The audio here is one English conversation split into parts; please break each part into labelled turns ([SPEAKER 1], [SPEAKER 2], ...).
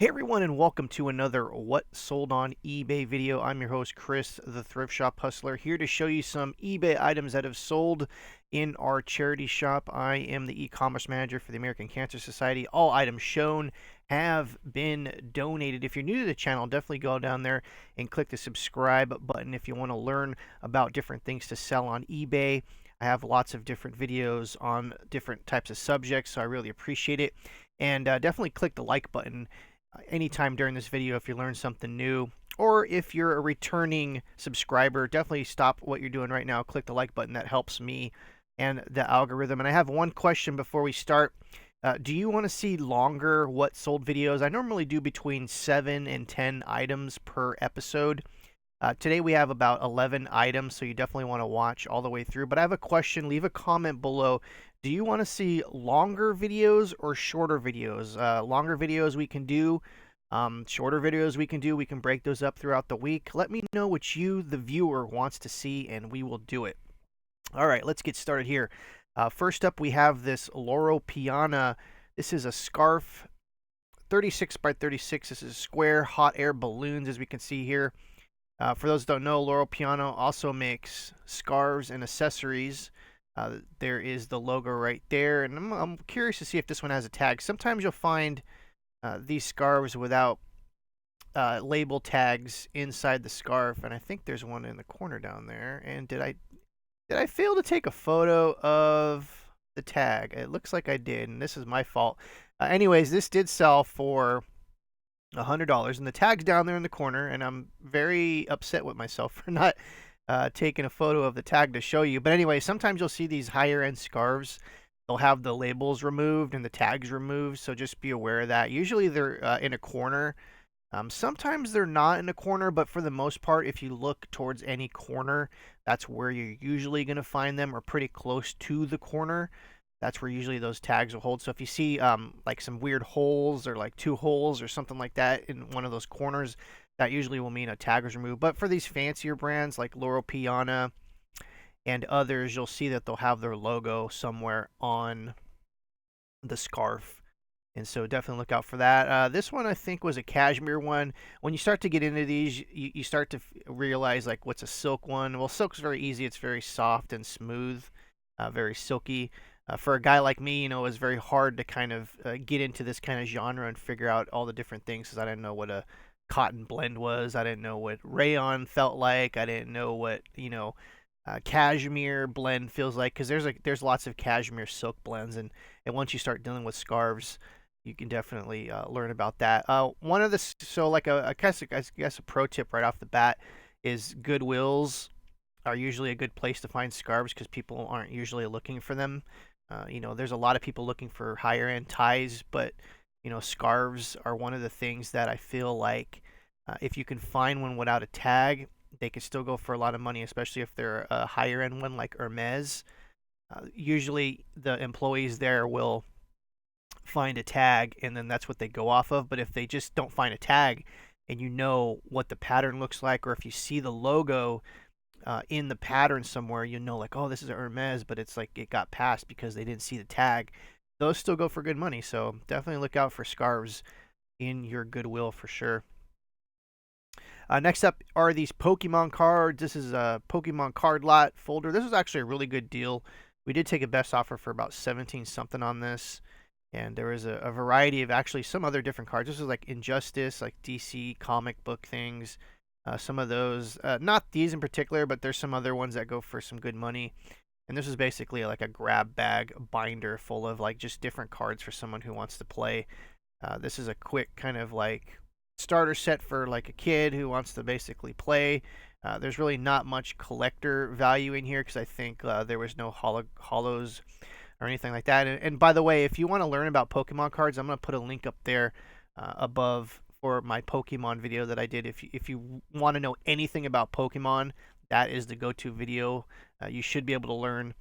[SPEAKER 1] Hey everyone, and welcome to another What Sold on eBay video. I'm your host Chris, the Thrift Shop Hustler, here to show you some eBay items that have sold in our charity shop. I am the e-commerce manager for the American Cancer Society. All items shown have been donated. If you're new to the channel, definitely go down there and click the subscribe button if you want to learn about different things to sell on eBay. I have lots of different videos on different types of subjects, so I really appreciate it. And definitely click the like button anytime during this video if you learn something new, or if you're a returning subscriber, definitely stop what you're doing right now, click the like button. That helps me and the algorithm. And I have one question before we start. Do you want to see longer what sold videos? I normally do between 7 and 10 items per episode. Today we have about 11 items, so you definitely want to watch all the way through. But I have a question. Leave a comment below. Do you want to see longer videos or shorter videos? Longer videos we can do. Shorter videos we can do. We can break those up throughout the week. Let me know what you, the viewer, wants to see, and we will do it. All right, let's get started here. First up, we have this Loro Piana. This is a scarf, 36 by 36. This is square hot air balloons, as we can see here. For those that don't know, Loro Piana also makes scarves and accessories. There is the logo right there, and I'm curious to see if this one has a tag. Sometimes you'll find these scarves without label tags inside the scarf, and I think there's one in the corner down there. And did I fail to take a photo of the tag? It looks like I did, and this is my fault. Anyways, this did sell for $100, and the tag's down there in the corner, and I'm very upset with myself for not taking a photo of the tag to show you. But anyway, sometimes you'll see these higher end scarves. They'll have the labels removed and the tags removed, so just be aware of that. Usually they're in a corner. Sometimes they're not in a corner, but for the most part, if you look towards any corner, that's where you're usually going to find them, or pretty close to the corner. That's where usually those tags will hold. So if you see like some weird holes or like 2 holes or something like that in one of those corners, that usually will mean a tag was removed. But for these fancier brands like Loro Piana and others, you'll see that they'll have their logo somewhere on the scarf. And so definitely look out for that. This one I think was a cashmere one. When you start to get into these, you start to realize like what's a silk one. Well, silk's very easy. It's very soft and smooth, very silky. For a guy like me, it was very hard to kind of get into this kind of genre and figure out all the different things, because I didn't know what a cotton blend was. I didn't know what rayon felt like. I didn't know what cashmere blend feels like, because there's lots of cashmere silk blends, and once you start dealing with scarves, you can definitely learn about that. One of the so like I guess a pro tip right off the bat is Goodwills are usually a good place to find scarves, because people aren't usually looking for them. There's a lot of people looking for higher end ties, but scarves are one of the things that I feel like if you can find one without a tag, they can still go for a lot of money, especially if they're a higher end one like Hermes. Usually the employees there will find a tag, and then that's what they go off of. But if they just don't find a tag, and you know what the pattern looks like, or if you see the logo in the pattern somewhere, like, oh, this is a Hermes, but it's like it got passed because they didn't see the tag. Those still go for good money, so definitely look out for scarves in your Goodwill for sure. Next up are these Pokemon cards. This is a Pokemon card lot folder. This was actually a really good deal. We did take a best offer for about 17 something on this, and there was a variety of actually some other different cards. This is like Injustice, like DC comic book things. Some of those, not these in particular, but there's some other ones that go for some good money. And this is basically like a grab bag binder full of like just different cards for someone who wants to play. This is a quick kind of like starter set for like a kid who wants to basically play. There's really not much collector value in here, because I think there was no hollows or anything like that. And by the way, if you want to learn about Pokemon cards, I'm going to put a link up there above for my Pokemon video that I did. If you want to know anything about Pokemon, that is the go-to video. You should be able to learn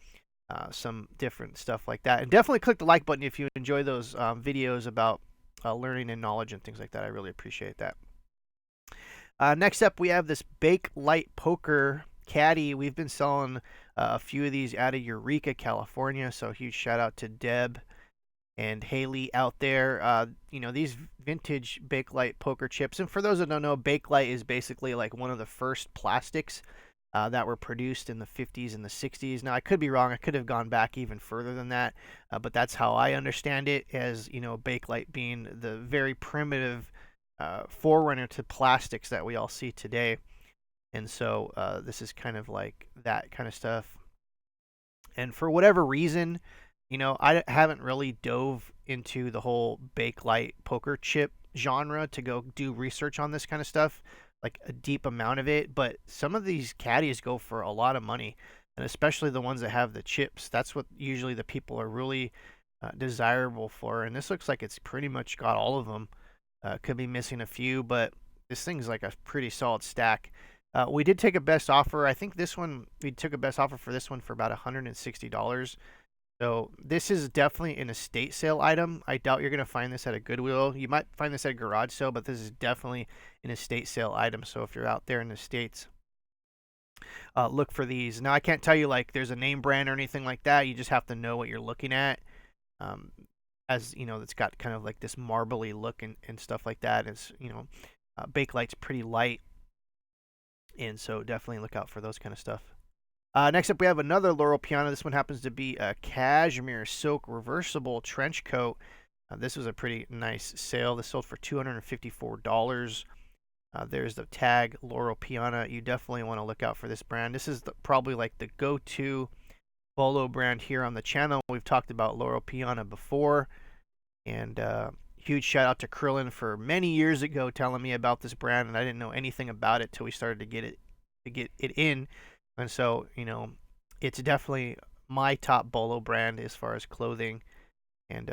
[SPEAKER 1] some different stuff like that. And definitely click the like button if you enjoy those videos about learning and knowledge and things like that. I really appreciate that. Next up, we have this Bake Light Poker Caddy. We've been selling a few of these out of Eureka, California, so huge shout out to Deb and Haley out there. These vintage Bakelite poker chips. And for those that don't know, Bakelite is basically like one of the first plastics that were produced in the 50s and the 60s. Now, I could be wrong. I could have gone back even further than that, but that's how I understand it, as, Bakelite being the very primitive forerunner to plastics that we all see today. And so this is kind of like that kind of stuff. And for whatever reason, I haven't really dove into the whole Bakelite poker chip genre to go do research on this kind of stuff, like a deep amount of it. But some of these caddies go for a lot of money, and especially the ones that have the chips. That's what usually the people are really desirable for. And this looks like it's pretty much got all of them. Could be missing a few, but this thing's like a pretty solid stack. We did take a best offer. I think this one, we took a best offer for this one for about $160. So this is definitely an estate sale item. I doubt you're going to find this at a Goodwill. You might find this at a garage sale, but this is definitely an estate sale item. So if you're out there in the States, look for these. Now, I can't tell you like there's a name brand or anything like that. You just have to know what you're looking at. As you know, it's got kind of like this marbly look and stuff like that. It's, Bakelite's pretty light. And so definitely look out for those kind of stuff. Next up, we have another Loro Piana. This one happens to be a cashmere silk reversible trench coat. This was a pretty nice sale. This sold for $254. There's the tag, Loro Piana. You definitely want to look out for this brand. This is probably like the go-to Bolo brand here on the channel. We've talked about Loro Piana before. And huge shout out to Krillin for many years ago telling me about this brand, and I didn't know anything about it till we started to get it in. And so, it's definitely my top Bolo brand as far as clothing. And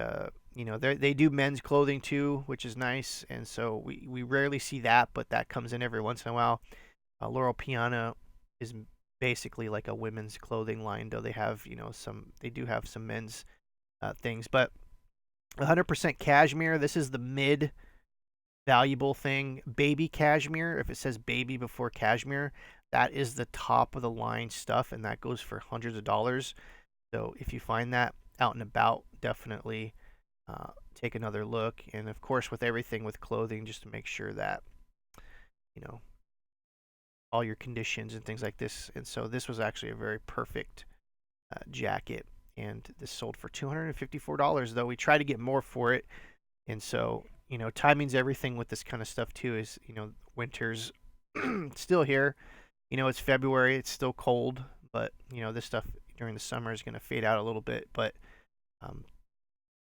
[SPEAKER 1] they do men's clothing too, which is nice. And so we rarely see that, but that comes in every once in a while. Loro Piana is basically like a women's clothing line, though they have, they do have some men's things, but 100% cashmere. This is the mid valuable thing. Baby cashmere. If it says baby before cashmere, that is the top of the line stuff, and that goes for hundreds of dollars. So if you find that out and about, definitely take another look. And of course, with everything with clothing, just to make sure that all your conditions and things like this. And so this was actually a very perfect jacket. And this sold for $254, though we try to get more for it. And so, timing's everything with this kind of stuff too. Is, winter's still here. It's February. It's still cold, but this stuff during the summer is going to fade out a little bit. But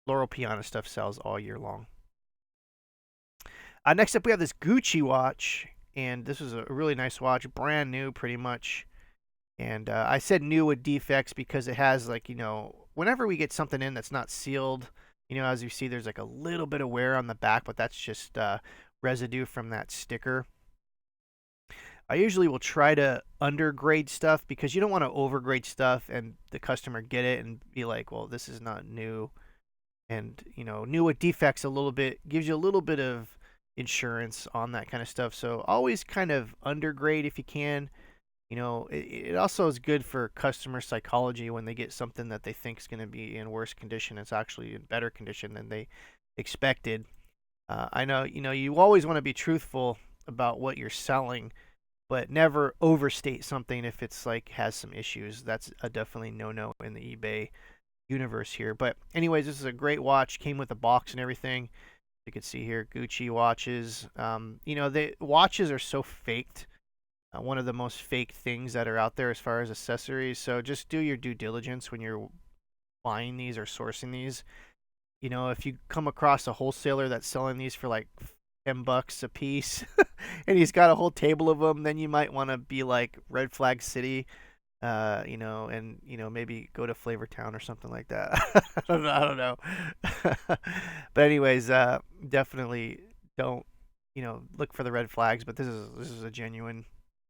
[SPEAKER 1] Loro Piana stuff sells all year long. Next up, we have this Gucci watch, and this is a really nice watch, brand new, pretty much. And I said new with defects because it has, like, whenever we get something in that's not sealed, as you see, there's like a little bit of wear on the back, but that's just residue from that sticker. I usually will try to undergrade stuff because you don't want to overgrade stuff and the customer get it and be like, well, this is not new. And, new with defects a little bit gives you a little bit of insurance on that kind of stuff. So always kind of undergrade if you can. It also is good for customer psychology when they get something that they think is going to be in worse condition. It's actually in better condition than they expected. I know, you always want to be truthful about what you're selling, but never overstate something if it's like has some issues. That's a definitely no-no in the eBay universe here. But anyways, this is a great watch. Came with a box and everything. You can see here, Gucci watches. The watches are so faked. One of the most fake things that are out there as far as accessories. So just do your due diligence when you're buying these or sourcing these. If you come across a wholesaler that's selling these for like $10 a piece and he's got a whole table of them, then you might want to be like Red Flag City, and maybe go to Flavortown or something like that. I don't know. But anyways, definitely don't look for the red flags. But this is a genuine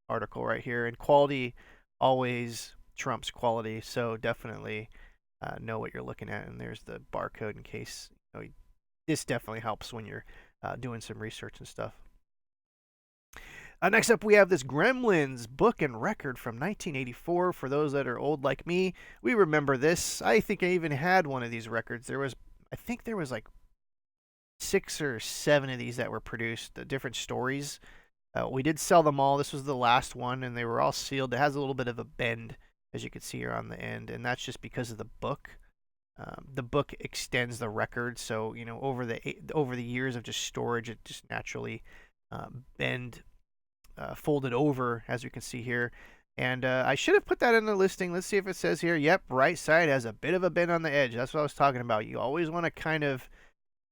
[SPEAKER 1] article right here, and quality always trumps quality, so definitely know what you're looking at. And there's the barcode in case this definitely helps when you're doing some research and stuff. Next up, we have this Gremlins book and record from 1984. For those that are old like me, we remember this. I think I even had one of these records. There was I think there was like 6 or 7 of these that were produced, the different stories. We did sell them all. This was the last one, and they were all sealed. It has a little bit of a bend, as you can see here on the end, and that's just because of the book. The book extends the record, so over the years of just storage, it just naturally bend, folded over, as you can see here. And I should have put that in the listing. Let's see if it says here. Yep, right side has a bit of a bend on the edge. That's what I was talking about. You always want to kind of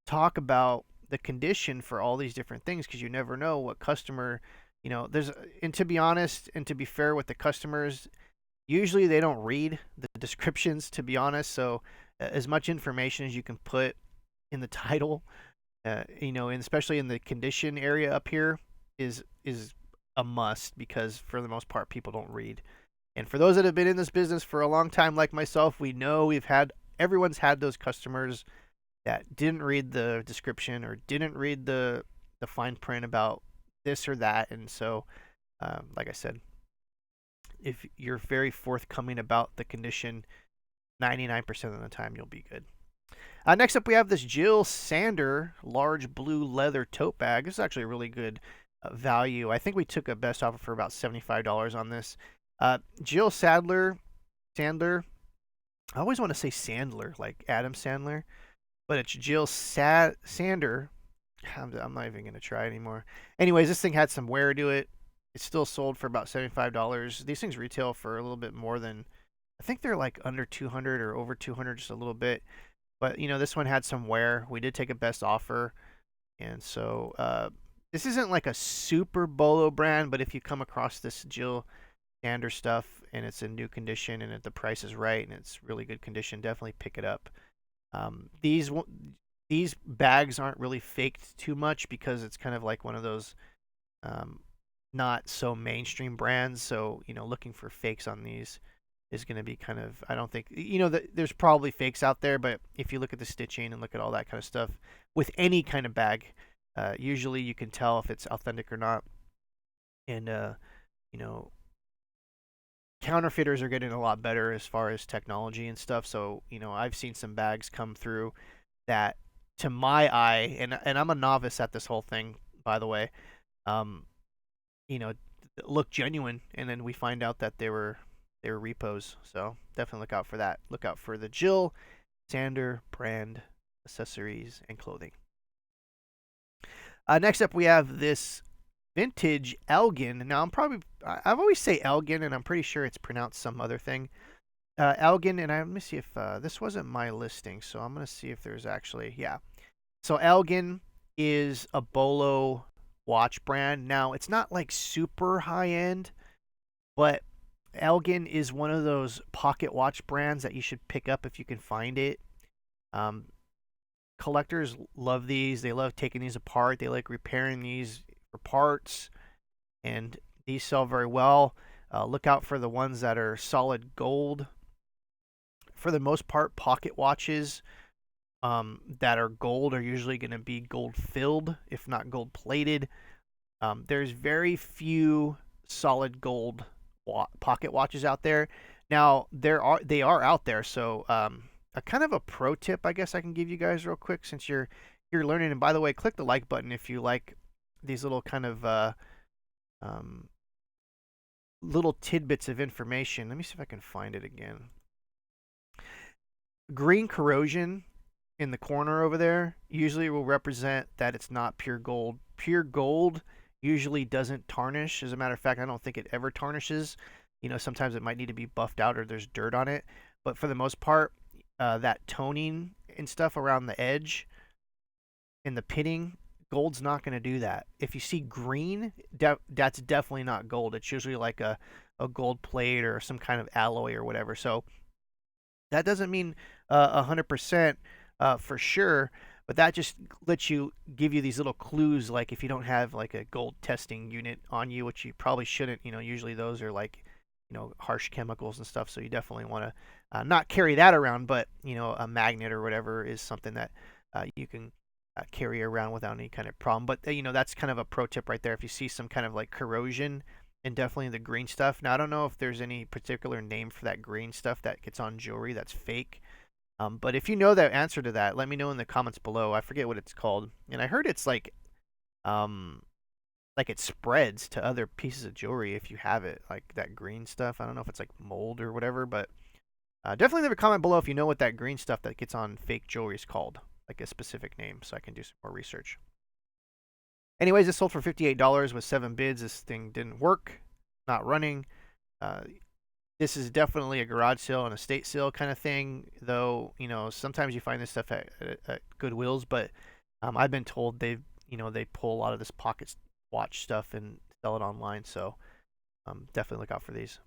[SPEAKER 1] talk about the condition for all these different things because you never know what customer, and to be honest and to be fair with the customers, usually they don't read the descriptions, to be honest. So as much information as you can put in the title, and especially in the condition area up here is a must because for the most part people don't read. And for those that have been in this business for a long time like myself, we know everyone's had those customers that didn't read the description or didn't read the fine print about this or that. And so, like I said, if you're very forthcoming about the condition, 99% of the time you'll be good. Next up, we have this Jill Sander large blue leather tote bag. This is actually a really good value. I think we took a best offer for about $75 on this. Jill Sandler. I always want to say Sandler, like Adam Sandler, but it's Jill Sander. I'm not even going to try anymore. Anyways, this thing had some wear to it. It's still sold for about $75. These things retail for a little bit more than, I think they're like under 200 or over 200, just a little bit. But, this one had some wear. We did take a best offer. And so this isn't like a super Bolo brand, but if you come across this Jill Sander stuff and it's in new condition and the price is right and it's really good condition, definitely pick it up. These bags aren't really faked too much because it's kind of like one of those not so mainstream brands. So, looking for fakes on these is going to be kind of, I don't think, there's probably fakes out there, but if you look at the stitching and look at all that kind of stuff with any kind of bag, usually you can tell if it's authentic or not. And, counterfeiters are getting a lot better as far as technology and stuff. So, I've seen some bags come through that, to my eye, and I'm a novice at this whole thing, by the way, look genuine, and then we find out that they were repos. So definitely look out for that. Look out for the Jill Sander brand accessories and clothing. Next up, we have this vintage Elgin. Now I've always say Elgin, and I'm pretty sure it's pronounced some other thing. Elgin, and let me see if this wasn't my listing, so I'm gonna see if there's actually, yeah. So Elgin is a Bolo watch brand. Now it's not like super high end, but Elgin is one of those pocket watch brands that you should pick up if you can find it. Collectors love these. They love taking these apart. They like repairing these for parts, and these sell very well. Look out for the ones that are solid gold. For the most part, pocket watches that are gold are usually going to be gold filled, if not gold plated. There's very few solid gold pocket watches out there. Now they are out there. So a kind of a pro tip, I guess I can give you guys real quick since you're learning. And by the way, click the like button if you like these little kind of little tidbits of information. Let me see if I can find it again. Green corrosion in the corner over there usually will represent that it's not pure gold. Pure gold usually doesn't tarnish. As a matter of fact, I don't think it ever tarnishes. Sometimes it might need to be buffed out or there's dirt on it. But for the most part, that toning and stuff around the edge and the pitting, gold's not going to do that. If you see green, that's definitely not gold. It's usually like a gold plate or some kind of alloy or whatever. So that doesn't mean 100% for sure, but that just lets give you these little clues. Like if you don't have like a gold testing unit on you, which you probably shouldn't, usually those are like, harsh chemicals and stuff. So you definitely want to not carry that around, but, a magnet or whatever is something that you can carry around without any kind of problem. But, that's kind of a pro tip right there. If you see some kind of like corrosion and definitely the green stuff. Now, I don't know if there's any particular name for that green stuff that gets on jewelry that's fake. But if you know the answer to that, let me know in the comments below. I forget what it's called, and I heard it's um, like it spreads to other pieces of jewelry if you have it, like that green stuff. I don't know if it's like mold or whatever, but definitely leave a comment below if you know what that green stuff that gets on fake jewelry is called, like a specific name, so I can do some more research. Anyways, this sold for $58 with 7 bids. This thing didn't work, not running. Uh, this is definitely a garage sale and estate sale kind of thing, though. Sometimes you find this stuff at Goodwills, but I've been told they pull a lot of this pocket watch stuff and sell it online. So definitely look out for these.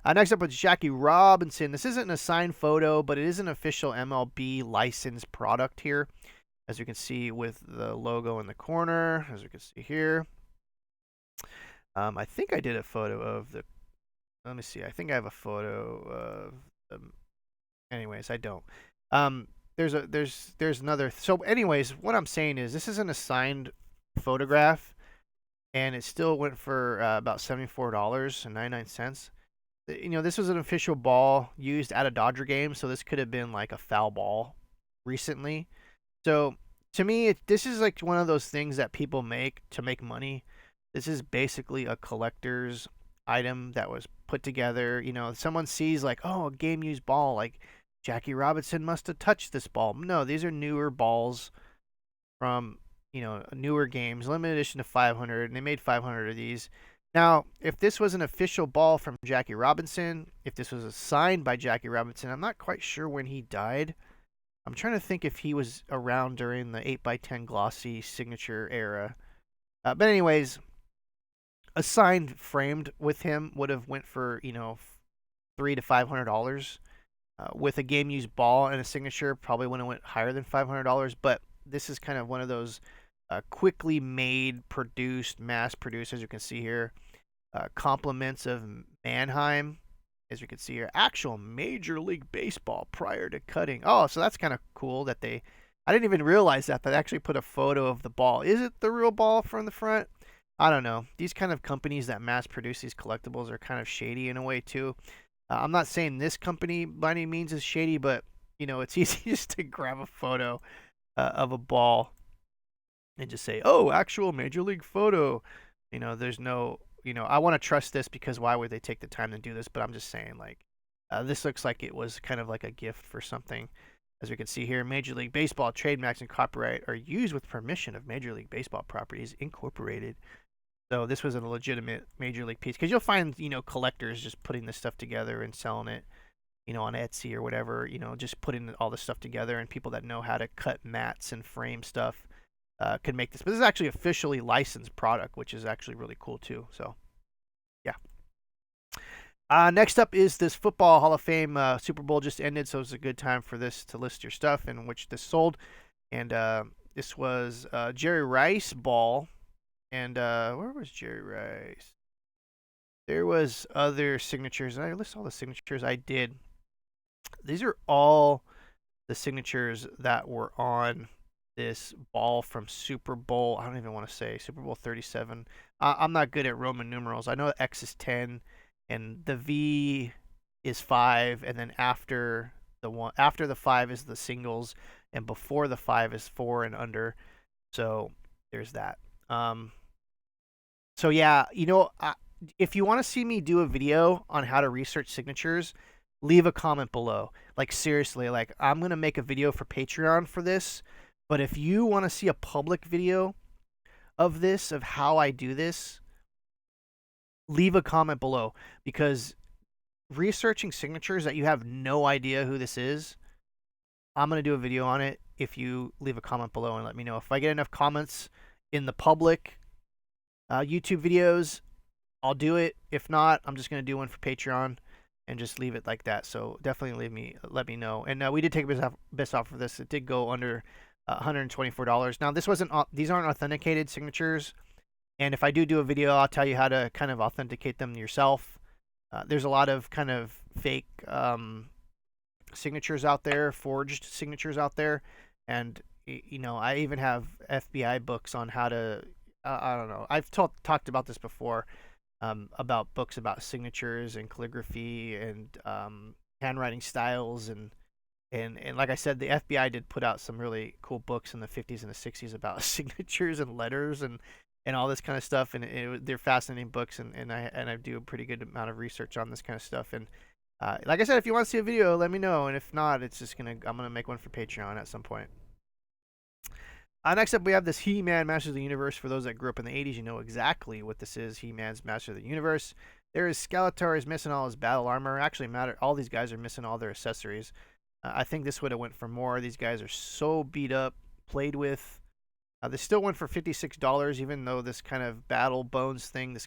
[SPEAKER 1] Next up is Jackie Robinson. This isn't a signed photo, but it is an official MLB licensed product here, as you can see with the logo in the corner, as you can see here. I think I did a photo of the. Let me see. I think I have a photo of. Anyways, I don't. There's another. So, anyways, what I'm saying is this isn't a signed photograph, and it still went for about $74.99. This was an official ball used at a Dodger game, so this could have been like a foul ball recently. So to me, this is like one of those things that people make to make money. This is basically a collector's item that was put together. Someone sees like, oh, a game used ball, like Jackie Robinson must have touched this ball. No, these are newer balls from newer games, limited edition to 500, and they made 500 of these. Now, if this was an official ball from Jackie Robinson, if this was signed by Jackie Robinson, I'm not quite sure when he died. I'm trying to think if he was around during the 8x10 glossy signature era. But anyways, a signed framed with him would have went for $300 to $500. With a game used ball and a signature, probably would have went higher than $500. But this is kind of one of those quickly made, produced, mass produced, as you can see here. Compliments of Mannheim, as you can see here. Actual Major League Baseball prior to cutting. Oh, so that's kind of cool that I didn't even realize that they actually put a photo of the ball. Is it the real ball from the front? I don't know. These kind of companies that mass produce these collectibles are kind of shady in a way too. I'm not saying this company by any means is shady, but it's easy just to grab a photo of a ball and just say, oh, actual Major League photo. There's no, I want to trust this because why would they take the time to do this? But I'm just saying, like, this looks like it was kind of like a gift for something. As we can see here, Major League Baseball trademarks and copyright are used with permission of Major League Baseball Properties Incorporated. So this was a legitimate Major League piece, because you'll find, collectors just putting this stuff together and selling it, on Etsy or whatever, just putting all this stuff together, and people that know how to cut mats and frame stuff could make this. But this is actually officially licensed product, which is actually really cool too. So, yeah. Next up is this Football Hall of Fame. Super Bowl just ended, so it's a good time for this to list your stuff in which this sold. And this was Jerry Rice ball. And where was Jerry Rice? There was other signatures. I list all the signatures I did. These are all the signatures that were on this ball from Super Bowl. I don't even want to say Super Bowl 37. I'm not good at Roman numerals. I know X is 10 and the V is 5, and then after the 5 is the singles, and before the 5 is 4 and under. So there's that. So yeah, if you want to see me do a video on how to research signatures, leave a comment below. Like, seriously, like, I'm going to make a video for Patreon for this, but if you want to see a public video of this, of how I do this, leave a comment below, because researching signatures that you have no idea who this is, I'm going to do a video on it if you leave a comment below and let me know. If I get enough comments in the public YouTube videos, I'll do it. If not, I'm just going to do one for Patreon and just leave it like that. So definitely let me know. And we did take best off for this. It did go under $124. Now, these aren't authenticated signatures, and if I do a video, I'll tell you how to kind of authenticate them yourself. There's a lot of kind of fake signatures out there, forged signatures out there, and I even have FBI books on how to. I don't know. I've talked about this before, about books about signatures and calligraphy and handwriting styles, and And like I said, the FBI did put out some really cool books in the 50s and the 60s about signatures and letters and all this kind of stuff. And they're fascinating books, and I do a pretty good amount of research on this kind of stuff. And like I said, if you want to see a video, let me know. And if not, I'm gonna make one for Patreon at some point. Next up, we have this He-Man Master of the Universe. For those that grew up in the 80s, you know exactly what this is. He-Man's Master of the Universe. There is Skeletor is missing all his battle armor. Actually, all these guys are missing all their accessories. I think this would have went for more. These guys are so beat up, played with. They still went for $56, even though this kind of battle bones thing, this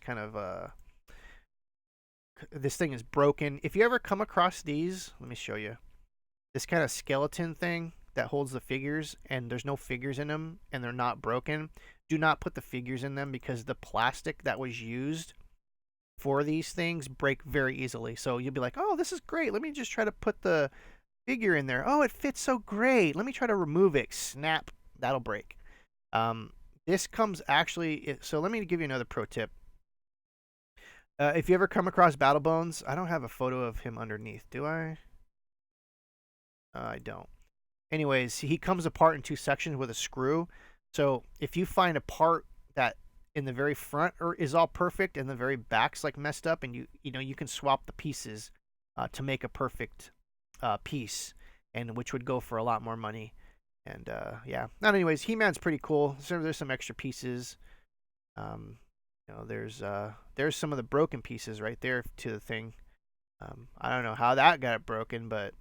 [SPEAKER 1] thing is broken. If you ever come across these, let me show you. This kind of skeleton thing that holds the figures, and there's no figures in them, and they're not broken. Do not put the figures in them, because the plastic that was used for these things break very easily. So you'll be like, oh, this is great. Let me just try to put the figure in there. Oh, it fits so great. Let me try to remove it. Snap. That'll break. This comes actually, so let me give you another pro tip. If you ever come across Battle Bones, I don't have a photo of him underneath, do I? I don't. Anyways, he comes apart in 2 sections with a screw. So if you find a part that in the very front is all perfect and the very back's like messed up, and you can swap the pieces to make a perfect piece, and which would go for a lot more money. And yeah. Not anyways, He-Man's pretty cool. There's some extra pieces. There's some of the broken pieces right there to the thing. I don't know how that got broken, but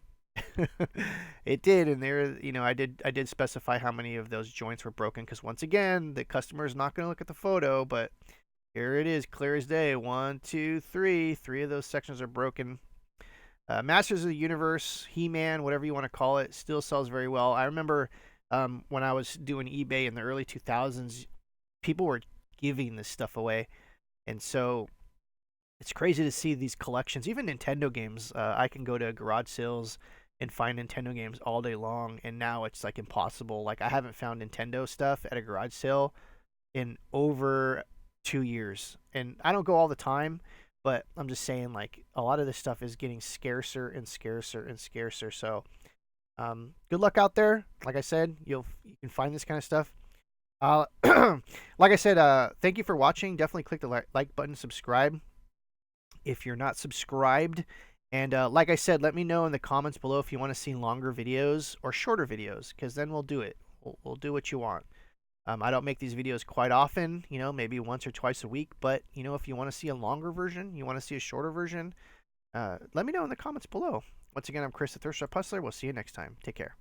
[SPEAKER 1] it did. And there, I did specify how many of those joints were broken, because once again, the customer is not going to look at the photo, but here it is, clear as day. 1, 2, 3. 3 of those sections are broken. Masters of the Universe, He-Man, whatever you want to call it, still sells very well. I remember when I was doing eBay in the early 2000s, people were giving this stuff away. And so it's crazy to see these collections. Even Nintendo games, I can go to garage sales and find Nintendo games all day long, and now it's like impossible. Like, I haven't found Nintendo stuff at a garage sale in over 2 years. And I don't go all the time, but I'm just saying, like, a lot of this stuff is getting scarcer and scarcer and scarcer. So good luck out there. Like I said, you can find this kind of stuff. Like I said, thank you for watching. Definitely click the like button, subscribe if you're not subscribed. And like I said, let me know in the comments below if you want to see longer videos or shorter videos, because then we'll do it. We'll do what you want. I don't make these videos quite often, maybe once or twice a week. But, if you want to see a longer version, you want to see a shorter version, let me know in the comments below. Once again, I'm Chris, the Thrift Shop Hustler. We'll see you next time. Take care.